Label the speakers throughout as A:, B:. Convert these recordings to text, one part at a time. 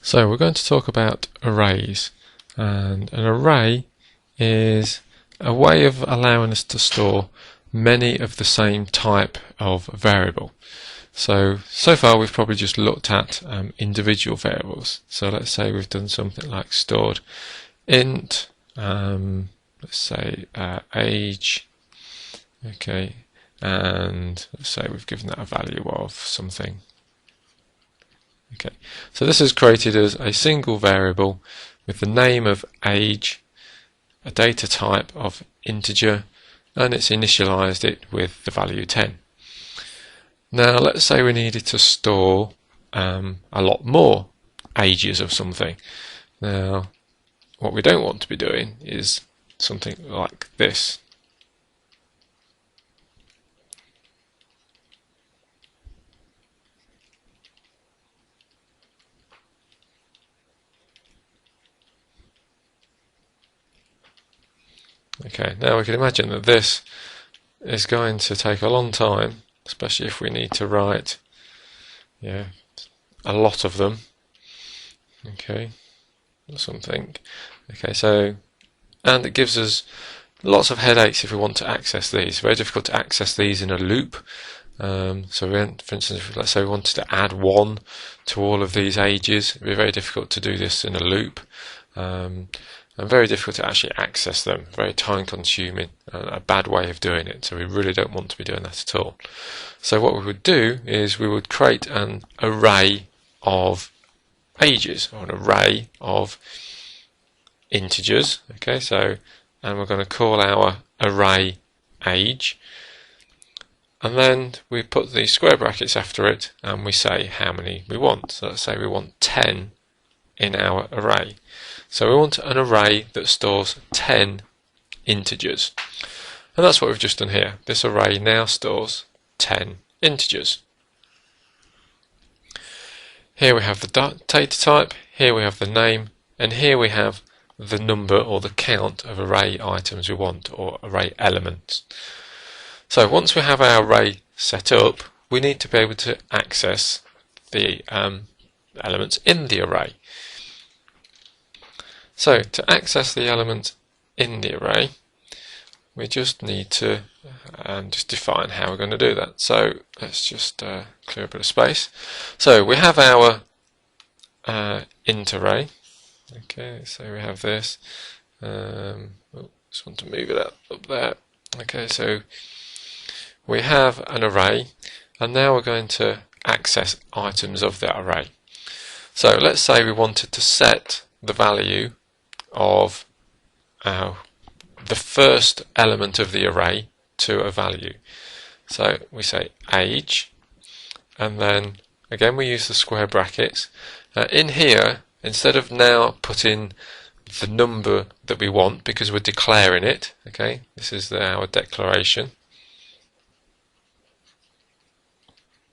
A: So we're going to talk about arrays, and an array is a way of allowing us to store many of the same type of variable. So far we've probably just looked at individual variables. So let's say we've done something like stored int, let's say age, okay, and let's say we've given that a value of something. Okay, so this is created as a single variable with the name of age, a data type of integer, and it's initialized it with the value 10. Now let's say we needed to store a lot more ages of something. Now what we don't want to be doing is something like this. Okay, now we can imagine that this is going to take a long time, especially if we need to write a lot of them. Okay, or something. Okay, so, and it gives us lots of headaches if we want to access these. Very difficult to access these in a loop. So for instance, let's say we wanted to add 1 to all of these ages, it would be very difficult to do this in a loop. And very difficult to actually access them, very time consuming, a bad way of doing it, so we really don't want to be doing that at all. So what we would do is we would create an array of ages, or an array of integers, okay, so, and we're going to call our array age, and then we put the square brackets after it and we say how many we want. So let's say we want 10 in our array. So we want an array that stores 10 integers. And that's what we've just done here. This array now stores 10 integers. Here we have the data type, here we have the name, and here we have the number or the count of array items we want, or array elements. So once we have our array set up, we need to be able to access the elements in the array. So to access the element in the array, we just need to just define how we're going to do that. So let's just clear a bit of space. So we have our int array. Okay, so we have this. Just want to move it up there. Okay, so we have an array, and now we're going to access items of that array. So let's say we wanted to set the value of the first element of the array to a value. So we say age, and then again we use the square brackets. In here, instead of now putting the number that we want, because we're declaring it, okay, this is our declaration,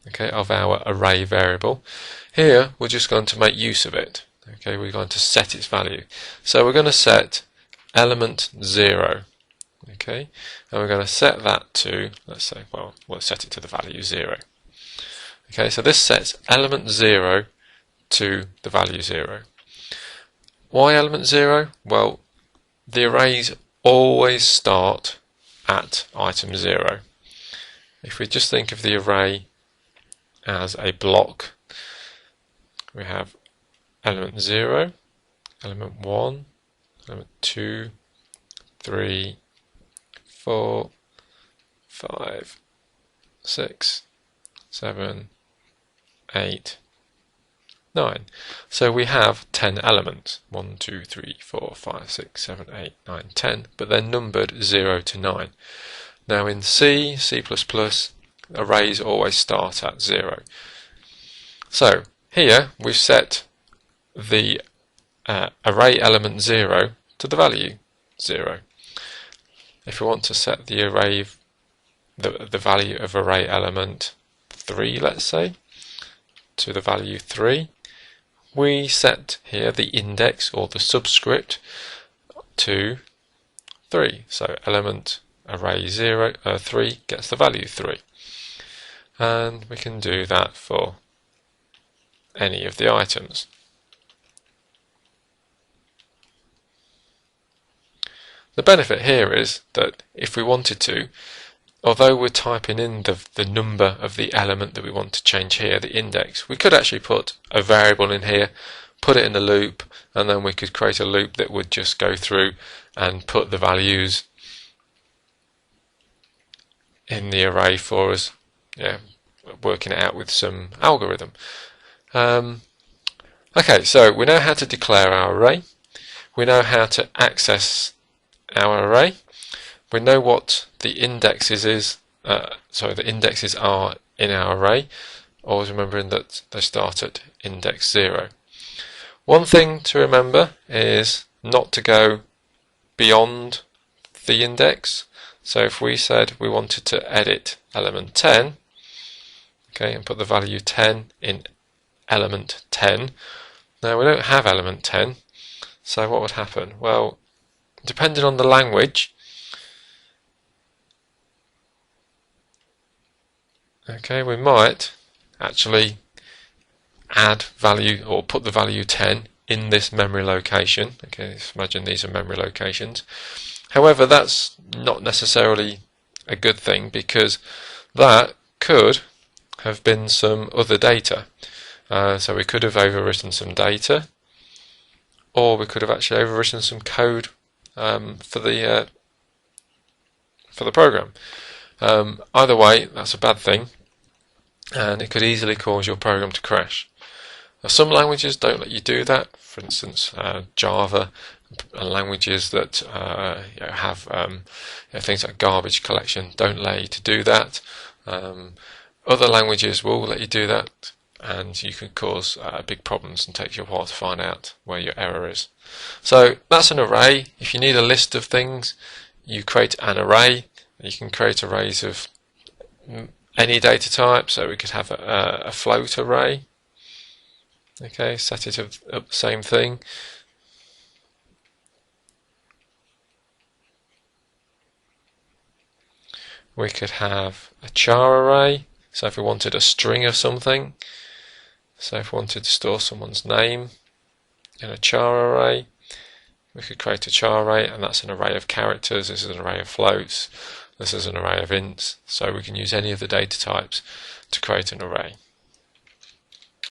A: okay, of our array variable. Here we're just going to make use of it. Okay, we're going to set its value. So we're going to set element 0. Okay, and we're going to set that to, let's say, well, we'll set it to the value 0. Okay, so this sets element 0 to the value 0. Why element 0? Well, the arrays always start at item 0. If we just think of the array as a block, we have element 0, element 1, element 2, 3, 4, 5, 6, 7, 8, 9. So we have 10 elements. 1, 2, 3, 4, 5, 6, 7, 8, 9, 10, but they're numbered 0 to 9. Now in C, C++, arrays always start at 0. So here we've set the array element 0 to the value 0. If we want to set the array, the value of array element 3, let's say, to the value 3, we set here the index or the subscript to 3. So element array 3 gets the value 3. And we can do that for any of the items. The benefit here is that if we wanted to, although we're typing in the number of the element that we want to change here, the index, we could actually put a variable in here, put it in a loop, and then we could create a loop that would just go through and put the values in the array for us, working it out with some algorithm. Okay, so we know how to declare our array, we know how to access our array, we know what the indexes the indexes are in our array, always remembering that they start at index 0. One thing to remember is not to go beyond the index. So if we said we wanted to edit element 10, okay, and put the value 10 in element 10, now we don't have element 10, so what would happen? Well, depending on the language, okay, we might actually add value or put the value 10 in this memory location. Okay, imagine these are memory locations. However, that's not necessarily a good thing, because that could have been some other data. So we could have overwritten some data, or we could have actually overwritten some code for the program. Either way, that's a bad thing, and it could easily cause your program to crash. Now, some languages don't let you do that. For instance, Java and languages that have things like garbage collection don't allow you to do that. Other languages will let you do that, and you can cause big problems and take you a while to find out where your error is. So that's an array. If you need a list of things, you create an array. You can create arrays of any data type, so we could have a float array. Okay, set it up the same thing. We could have a char array, so if we wanted a string of something, so if we wanted to store someone's name in a char array, we could create a char array, and that's an array of characters. This is an array of floats, this is an array of ints, so we can use any of the data types to create an array.